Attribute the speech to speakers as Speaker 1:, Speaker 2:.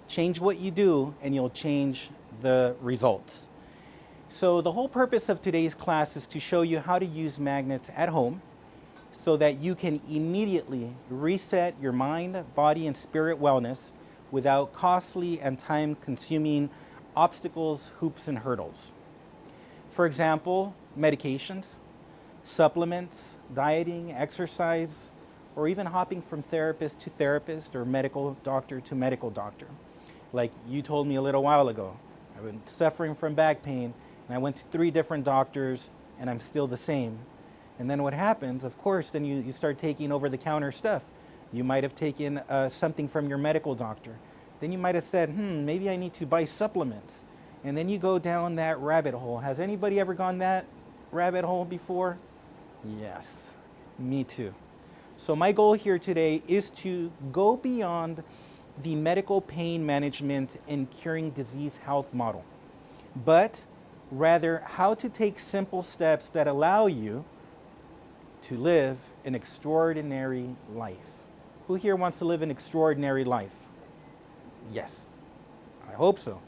Speaker 1: Change what you do and you'll change the results. So the whole purpose of today's class is to show you how to use magnets at home so that you can immediately reset your mind, body, and spirit wellness without costly and time-consuming obstacles, hoops, and hurdles. For example, medications, supplements, dieting, exercise, or even hopping from therapist to therapist or medical doctor to medical doctor. Like you told me a little while ago, I've been suffering from back pain and I went to 3 different doctors and I'm still the same. And then what happens, of course, then you start taking over-the-counter stuff. You might have taken something from your medical doctor. Then you might have said, maybe I need to buy supplements. And then you go down that rabbit hole. Has anybody ever gone that rabbit hole before? Yes, me too. So my goal here today is to go beyond the medical pain management and curing disease health model, but rather how to take simple steps that allow you to live an extraordinary life. Who here wants to live an extraordinary life? Yes, I hope so.